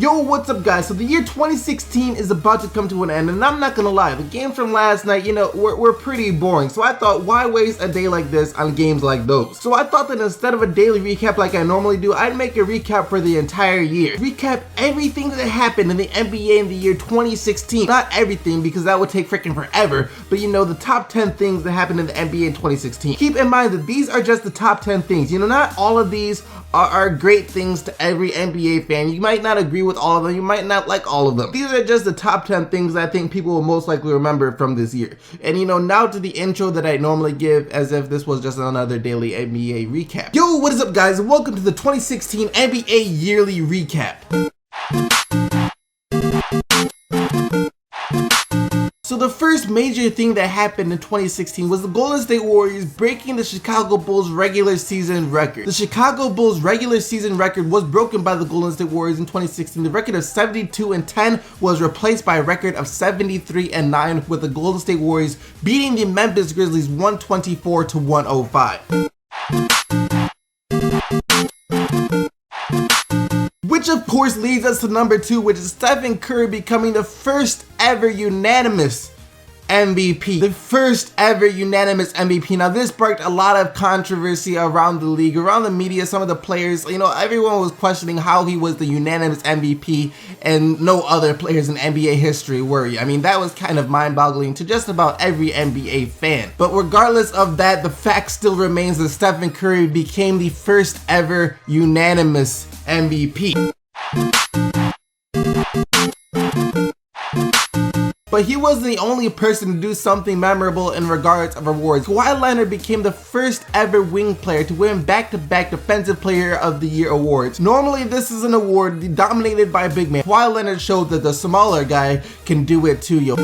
Yo, what's up guys? So the year 2016 is about to come to an end, and I'm not gonna lie, the games from last night, were pretty boring. So I thought, why waste a day like this on games like those? So I thought that instead of a daily recap like I normally do, I'd make a recap for the entire year. Recap everything that happened in the NBA in the year 2016. Not everything, because that would take freaking forever, but the top 10 things that happened in the NBA in 2016. Keep in mind that these are just the top 10 things. Not all of these are great things to every NBA fan. You might not agree with all of them, you might not like all of them. These are just the top 10 things that I think people will most likely remember from this year. And now to the intro that I normally give as if this was just another daily NBA recap. Yo, what is up guys, and welcome to the 2016 NBA yearly recap. So the first major thing that happened in 2016 was the Golden State Warriors breaking the Chicago Bulls regular season record. The Chicago Bulls regular season record was broken by the Golden State Warriors in 2016. The record of 72-10 was replaced by a record of 73-9, with the Golden State Warriors beating the Memphis Grizzlies 124-105. Which of course leads us to number 2, which is Steph Curry becoming the first ever unanimous MVP. The first ever unanimous MVP. Now this sparked a lot of controversy around the league, around the media, some of the players. Everyone was questioning how he was the unanimous MVP and no other players in NBA history were. I mean, that was kind of mind-boggling to just about every NBA fan. But regardless of that, the fact still remains that Steph Curry became the first ever unanimous MVP. But he wasn't the only person to do something memorable in regards of awards. Kawhi Leonard became the first ever wing player to win back-to-back Defensive Player of the Year awards. Normally this is an award dominated by a big man. Kawhi Leonard showed that the smaller guy can do it too, yo.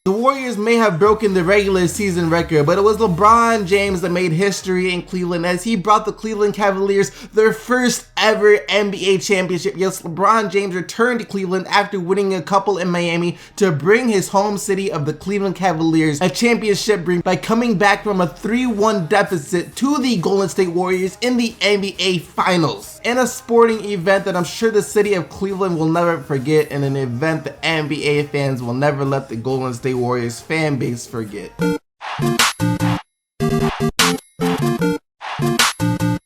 The Warriors may have broken the regular season record, but it was LeBron James that made history in Cleveland as he brought the Cleveland Cavaliers their first ever NBA championship. Yes, LeBron James returned to Cleveland after winning a couple in Miami to bring his home city of the Cleveland Cavaliers a championship ring by coming back from a 3-1 deficit to the Golden State Warriors in the NBA Finals. In a sporting event that I'm sure the city of Cleveland will never forget, and an event that NBA fans will never let the Golden State Warriors fan base forget.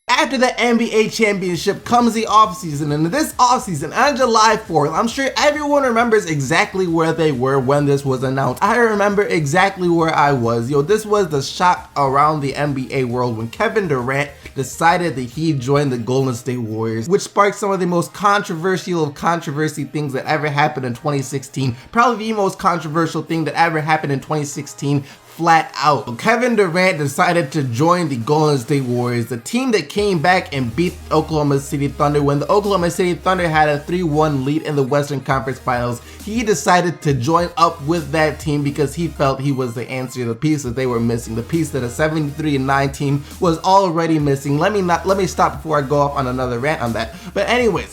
After the NBA championship comes the offseason, and this offseason on July 4th, I'm sure everyone remembers exactly where they were when this was announced. I remember exactly where I was. This was the shock around the NBA world when Kevin Durant decided that he joined the Golden State Warriors, which sparked some of the most controversial of controversy things that ever happened in 2016. Probably the most controversial thing that ever happened in 2016. Flat out. Kevin Durant decided to join the Golden State Warriors, the team that came back and beat Oklahoma City Thunder when the Oklahoma City Thunder had a 3-1 lead in the Western Conference Finals. He decided to join up with that team because he felt he was the answer to the piece that they were missing, the piece that a 73-9 team was already missing. Let me stop before I go off on another rant on that. But anyways,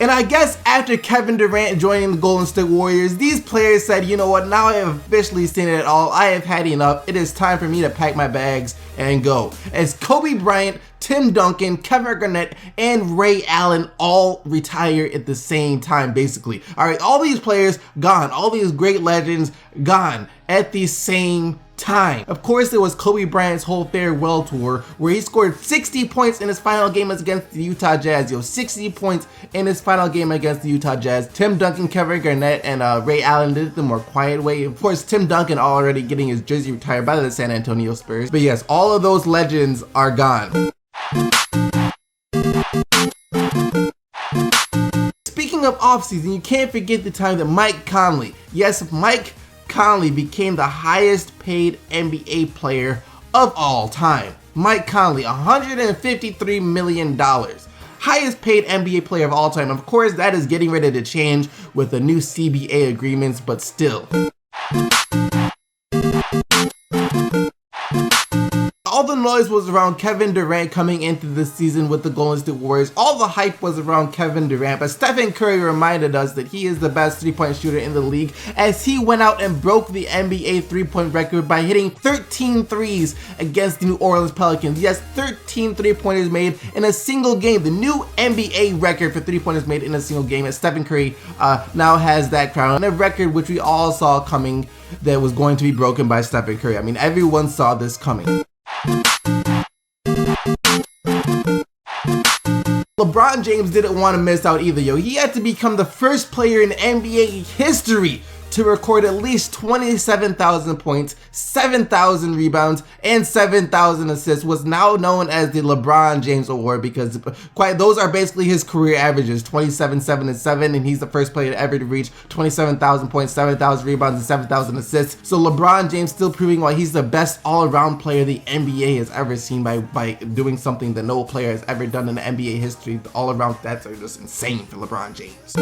and I guess after Kevin Durant joining the Golden State Warriors, these players said, you know what, now I have officially seen it all. I have had enough. It is time for me to pack my bags and go. As Kobe Bryant, Tim Duncan, Kevin Garnett, and Ray Allen all retire at the same time, basically. Alright, all these players gone. All these great legends gone at the same time. Of course, there was Kobe Bryant's whole farewell tour where he scored 60 points in his final game against the Utah Jazz. 60 points in his final game against the Utah Jazz. Tim Duncan, Kevin Garnett, and Ray Allen did it the more quiet way. Of course, Tim Duncan already getting his jersey retired by the San Antonio Spurs. But yes, all of those legends are gone. Speaking of offseason, you can't forget the time that Mike Conley, yes, Mike Conley became the highest paid NBA player of all time. Mike Conley, $153 million. Highest paid NBA player of all time. Of course, that is getting ready to change with the new CBA agreements, but still. All the noise was around Kevin Durant coming into this season with the Golden State Warriors. All the hype was around Kevin Durant, but Stephen Curry reminded us that he is the best three-point shooter in the league as he went out and broke the NBA three-point record by hitting 13 threes against the New Orleans Pelicans. Yes, 13 three-pointers made in a single game. The new NBA record for three-pointers made in a single game, as Stephen Curry now has that crown, and a record which we all saw coming that was going to be broken by Stephen Curry. I mean, everyone saw this coming. LeBron James didn't want to miss out either, yo. He had to become the first player in NBA history to record at least 27,000 points, 7,000 rebounds, and 7,000 assists, was now known as the LeBron James Award because those are basically his career averages, 27, 7, and 7, and he's the first player ever to reach 27,000 points, 7,000 rebounds, and 7,000 assists. So LeBron James still proving why he's the best all-around player the NBA has ever seen by doing something that no player has ever done in the NBA history. The all-around stats are just insane for LeBron James.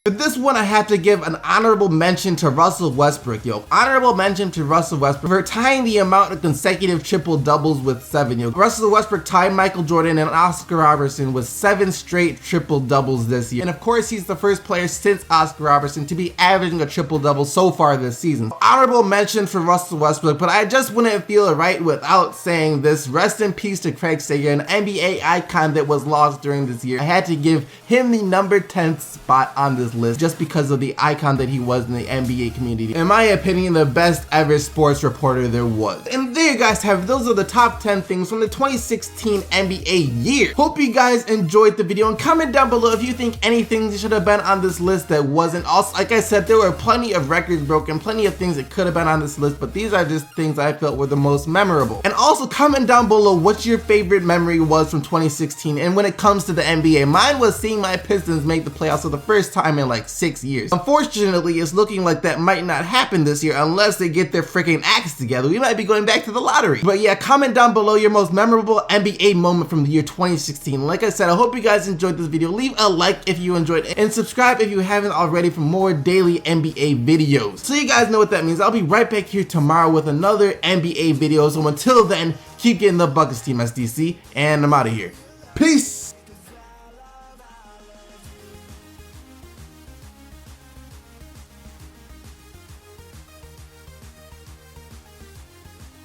For this one, I have to give an honorable mention to Russell Westbrook, yo. Honorable mention to Russell Westbrook for tying the amount of consecutive triple doubles with 7, yo. Russell Westbrook tied Michael Jordan and Oscar Robertson with 7 straight triple doubles this year. And of course, he's the first player since Oscar Robertson to be averaging a triple double so far this season. Honorable mention for Russell Westbrook, but I just wouldn't feel right without saying this. Rest in peace to Craig Sager, an NBA icon that was lost during this year. I had to give him the number 10th spot on this list just because of the icon that he was in the NBA community. In my opinion, the best ever sports reporter there was. And there you guys have it. Those are the top 10 things from the 2016 NBA year. Hope you guys enjoyed the video, and comment down below if you think anything should have been on this list that wasn't. Also, like I said, there were plenty of records broken, plenty of things that could have been on this list, but these are just things I felt were the most memorable. And also comment down below what your favorite memory was from 2016. And when it comes to the NBA, mine was seeing my Pistons make the playoffs for the first time in like 6 years. Unfortunately, it's looking like that might not happen this year unless they get their freaking acts together. We might be going back to the lottery. But yeah, comment down below your most memorable NBA moment from the year 2016. Like I said, I hope you guys enjoyed this video. Leave a like if you enjoyed it, and subscribe if you haven't already for more daily NBA videos. So you guys know what that means. I'll be right back here tomorrow with another NBA video. So until then, keep getting the buckets, Team SDC, and I'm out of here. Peace!